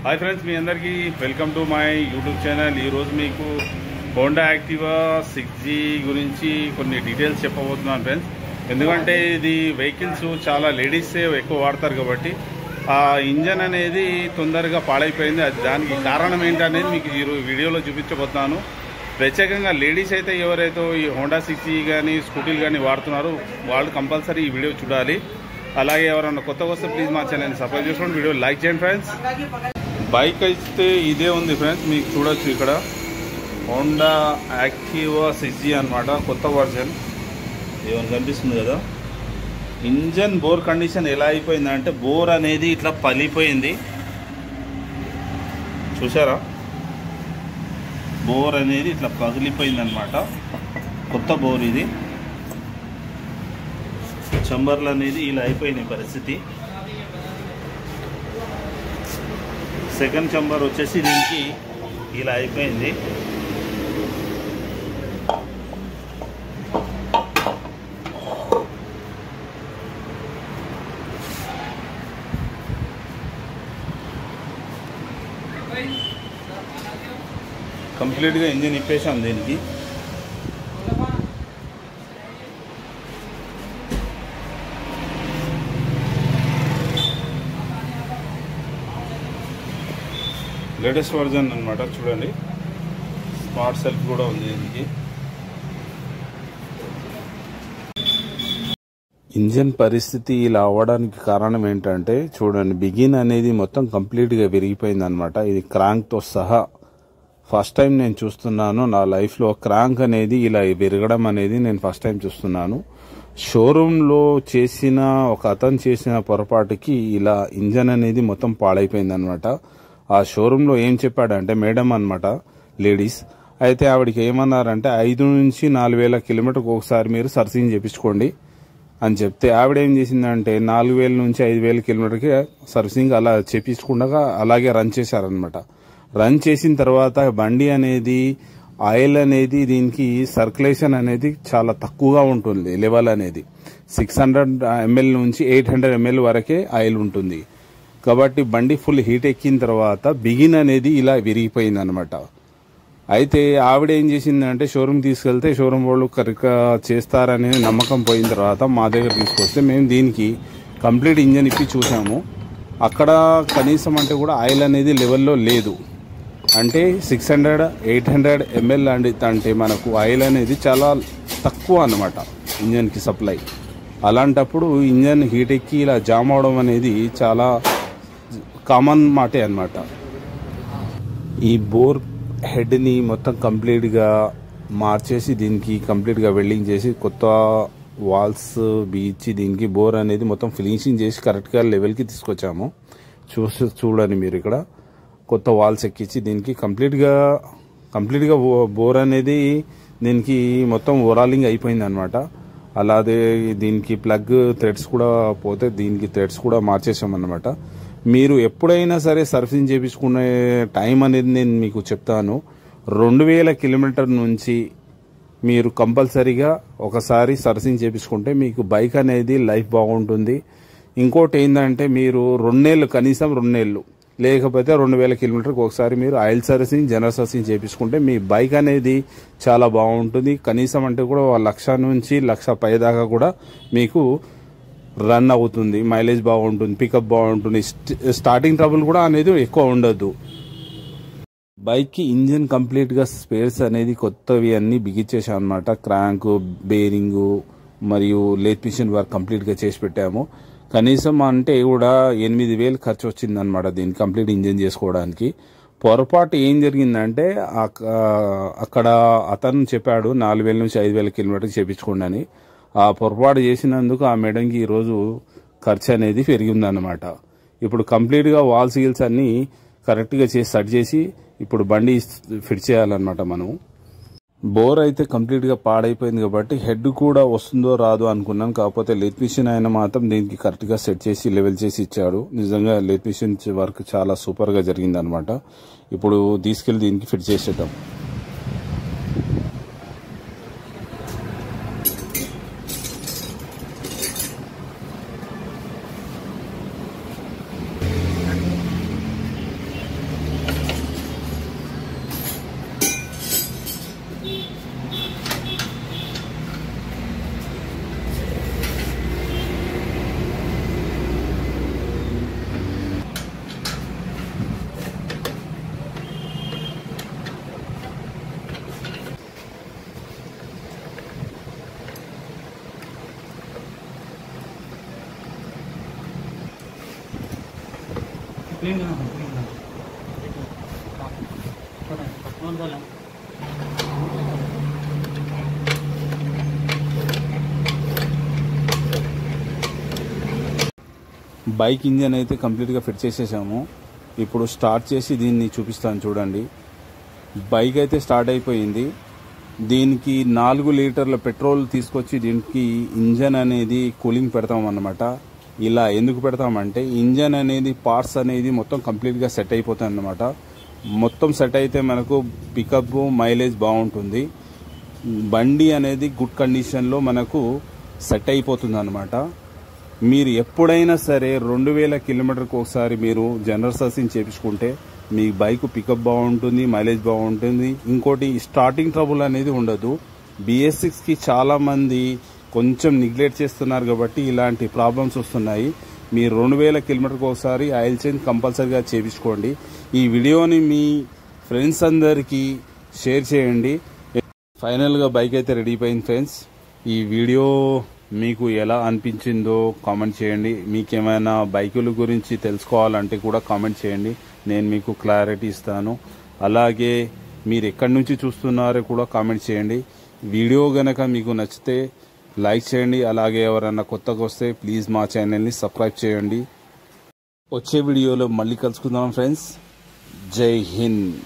Hi friends, మీ అందరికీ welcome to my YouTube channel. ఈరోజు మీకు హోండా యాక్టివా 6G గురించి కొన్ని డీటెయిల్స్ చెప్పబోతున్నాను ఫ్రెండ్స్. ఎందుకంటే ఇది వెహికల్స్ చాలా లేడీసే ఎక్కువ వాడతారు కాబట్టి ఆ ఇంజన్ అనేది తొందరగా పాడైపోయింది. అది దానికి కారణం ఏంటనేది మీకు ఈ వీడియోలో చూపించబోతున్నాను. ప్రత్యేకంగా లేడీస్ అయితే ఎవరైతే ఈ హోండా 6G కానీ స్కూటీలు కానీ వాడుతున్నారో వాళ్ళు కంపల్సరీ ఈ వీడియో చూడాలి. అలాగే ఎవరైనా కొత్తగా వస్తే ప్లీజ్ మా ఛానల్ని సబ్స్క్రైబ్ చేసుకోండి, వీడియో లైక్ చేయండి ఫ్రెండ్స్. బైక్ అయితే ఇదే ఉంది ఫ్రెండ్స్, మీకు చూడొచ్చు ఇక్కడ హోండా యాక్టివా 6G అనమాట, కొత్త వర్జన్. ఏమైనా కనిపిస్తుంది కదా. ఇంజన్ బోర్ కండిషన్ ఎలా అయిపోయిందంటే బోర్ అనేది ఇట్లా పలిపోయింది, చూసారా? బోర్ అనేది ఇట్లా పగిలిపోయింది అనమాట. కొత్త బోర్ ఇది. చంబర్లు అనేది ఇలా అయిపోయినాయి పరిస్థితి. సెకండ్ చంబర్ వచ్చేసి దీనికి ఇలా అయిపోయింది. కంప్లీట్గా ఇంజిన్ ఇప్పేసాం దీనికి. లేటెస్ట్ వర్జన్ అనమాట, చూడండి. స్మార్ట్ సెల్ఫ్ కూడా ఉంది దీనికి. ఇంజన్ పరిస్థితి ఇలా అవ్వడానికి కారణం ఏంటంటే చూడండి, బిగిన్ అనేది మొత్తం కంప్లీట్గా విరిగిపోయింది అనమాట. ఇది క్రాంక్తో సహా ఫస్ట్ టైం నేను చూస్తున్నాను నా లైఫ్లో. క్రాంక్ అనేది ఇలా విరగడం అనేది నేను ఫస్ట్ టైం చూస్తున్నాను. షోరూంలో చేసిన ఒక అతను చేసిన పొరపాటుకి ఇలా ఇంజన్ అనేది మొత్తం పాడైపోయింది అనమాట. ఆ షోరూంలో ఏం చెప్పాడంటే మేడం అనమాట, లేడీస్ అయితే ఆవిడకి ఏమన్నారంటే 5 నుంచి 4,000 కిలోమీటర్కి ఒకసారి మీరు సర్వీసింగ్ చేయించుకోండి అని చెప్తే ఆవిడ ఏం చేసిందంటే 4,000 నుంచి 5,000 కిలోమీటర్కి సర్వీసింగ్ అలా చేయించకుండా అలాగే రన్ చేశారనమాట. రన్ చేసిన తర్వాత బండి అనేది ఆయిల్ అనేది దీనికి సర్క్యులేషన్ అనేది చాలా తక్కువగా ఉంటుంది. లెవెల్ అనేది 600 ml నుంచి 800 ml వరకే ఆయిల్ ఉంటుంది కాబట్టి బండి ఫుల్ హీట్ ఎక్కిన తర్వాత బిగిన్ అనేది ఇలా విరిగిపోయింది అనమాట. అయితే ఆవిడ ఏం చేసిందంటే షోరూమ్ తీసుకెళ్తే షోరూమ్ వాళ్ళు కరెక్ట్గా చేస్తారనే నమ్మకం పోయిన తర్వాత మా దగ్గర తీసుకొస్తే మేము దీనికి కంప్లీట్ ఇంజన్ ఇప్పి చూసాము. అక్కడ కనీసం అంటే కూడా ఆయిల్ అనేది లెవెల్లో లేదు. అంటే 600-800 ml అంటే మనకు ఆయిల్ అనేది చాలా తక్కువ అన్నమాట ఇంజన్కి సప్లై. అలాంటప్పుడు ఇంజన్ హీట్ ఎక్కి ఇలా జామ్ అవడం అనేది చాలా కామన్ మాటే అన్నమాట. ఈ బోర్ హెడ్ని మొత్తం కంప్లీట్గా మార్చేసి దీనికి కంప్లీట్గా వెల్డింగ్ చేసి కొత్త వాల్స్ బిగించి దీనికి బోర్ అనేది మొత్తం ఫినిషింగ్ చేసి కరెక్ట్గా లెవెల్కి తీసుకొచ్చాము. చూడండి మీరు ఇక్కడ కొత్త వాల్స్ ఎక్కించి దీనికి కంప్లీట్గా బోర్ అనేది దీనికి మొత్తం ఓవరాలింగ్ అయిపోయింది అనమాట. అలాగే దీనికి ప్లగ్ థ్రెడ్స్ కూడా పోతే దీనికి థ్రెడ్స్ కూడా మార్చేసామన్నమాట. మీరు ఎప్పుడైనా సరే సర్వీసింగ్ చేయించుకునే టైం అనేది నేను మీకు చెప్తాను. 2,000 కిలోమీటర్ నుంచి మీరు కంపల్సరీగా ఒకసారి సర్వీసింగ్ చేయించుకుంటే మీకు బైక్ అనేది లైఫ్ బాగుంటుంది. ఇంకోటి ఏంటంటే మీరు 2 నెలలు కనీసం 2 నెలలు లేకపోతే 2,000 కిలోమీటర్కి ఒకసారి మీరు ఆయిల్ సర్వీసింగ్ జనరల్ సర్వీసింగ్ చేయించుకుంటే మీ బైక్ అనేది చాలా బాగుంటుంది. కనీసం అంటే కూడా 1,00,000 నుంచి 1,00,000 పైదాకా కూడా మీకు రన్ అవుతుంది. మైలేజ్ బాగుంటుంది, పికప్ బాగుంటుంది, స్టార్టింగ్ ట్రబుల్ కూడా అనేది ఎక్కువ ఉండదు. బైక్కి ఇంజిన్ కంప్లీట్గా స్పేర్స్ అనేది కొత్తవి అన్నీ బిగించేసాం అనమాట. క్రాంక్, బేరింగు మరియు లేత్ మిషన్ వర్క్ కంప్లీట్గా చేసి పెట్టాము. కనీసం అంటే కూడా 8,000 ఖర్చు వచ్చింది అనమాట దీన్ని కంప్లీట్ ఇంజిన్ చేసుకోవడానికి. పొరపాటు ఏం జరిగిందంటే అక్కడ అతను చెప్పాడు 4,000 నుంచి 5,000 కిలోమీటర్కి చేయించుకోండి అని. ఆ పొరపాటు చేసినందుకు ఆ మేడంకి ఈరోజు ఖర్చు అనేది పెరిగిందన్నమాట. ఇప్పుడు కంప్లీట్గా వాల్స్ గీల్స్ అన్నీ కరెక్ట్గా చేసి సెట్ చేసి ఇప్పుడు బండి ఫిట్ చేయాలన్నమాట మనం. బోర్ అయితే కంప్లీట్గా పాడైపోయింది కాబట్టి హెడ్ కూడా వస్తుందో రాదో అనుకున్నాను. కాకపోతే లేత్ మిషన్ ఆయన మాత్రం దీనికి కరెక్ట్గా సెట్ చేసి లెవెల్ చేసి ఇచ్చాడు. నిజంగా లేత్ మిషన్ వర్క్ చాలా సూపర్గా జరిగింది అనమాట. ఇప్పుడు తీసుకెళ్ళి దీనికి ఫిట్ చేసేద్దాం. బైక్ ఇంజన్ అయితే కంప్లీట్గా ఫిట్ చేసేసాము. ఇప్పుడు స్టార్ట్ చేసి దీన్ని చూపిస్తాను చూడండి. బైక్ అయితే స్టార్ట్ అయిపోయింది. దీనికి 4 లీటర్ల పెట్రోల్ తీసుకొచ్చి దీనికి ఇంజన్ అనేది కూలింగ్ పెడతాం అన్నమాట. ఇలా ఎందుకు పెడతామంటే ఇంజన్ అనేది పార్ట్స్ అనేది మొత్తం కంప్లీట్గా సెట్ అయిపోతాయి అన్నమాట. మొత్తం సెట్ అయితే మనకు పికప్ మైలేజ్ బాగుంటుంది. బండి అనేది గుడ్ కండిషన్లో మనకు సెట్ అయిపోతుంది అన్నమాట. మీరు ఎప్పుడైనా సరే 2000 కిలోమీటర్కి ఒకసారి మీరు జనరల్ సర్వీసింగ్ చేయించుకుంటే మీ బైక్ పికప్ బాగుంటుంది, మైలేజ్ బాగుంటుంది. ఇంకోటి స్టార్టింగ్ ట్రబుల్ అనేది ఉండదు. BS6కి చాలామంది కొంచెం నెగ్లెక్ట్ చేస్తున్నారు కాబట్టి ఇలాంటి ప్రాబ్లమ్స్ వస్తున్నాయి. మీరు 2000 కిలోమీటర్కి ఒకసారి ఆయిల్ చేంజ్ కంపల్సరీగా చేయించుకోండి. ఈ వీడియోని మీ ఫ్రెండ్స్ అందరికీ షేర్ చేయండి. ఫైనల్గా బైక్ అయితే రెడీ అయిపోయింది ఫ్రెండ్స్. ఈ వీడియో మీకు ఎలా అనిపించిందో కామెంట్ చేయండి. మీకేమైనా బైకుల గురించి తెలుసుకోవాలంటే కూడా కామెంట్ చేయండి, నేను మీకు క్లారిటీ ఇస్తాను. అలాగే మీరు ఎక్కడి నుంచి చూస్తున్నారో కూడా కామెంట్ చేయండి. వీడియో గనక మీకు నచ్చితే లైక్ చేయండి. అలాగే ఎవరైనా కొత్తగా వస్తే ప్లీజ్ మా ఛానల్ని సబ్స్క్రైబ్ చేయండి. వచ్చే వీడియోలో మళ్ళీ కలుసుకుందాం ఫ్రెండ్స్. జై హింద్.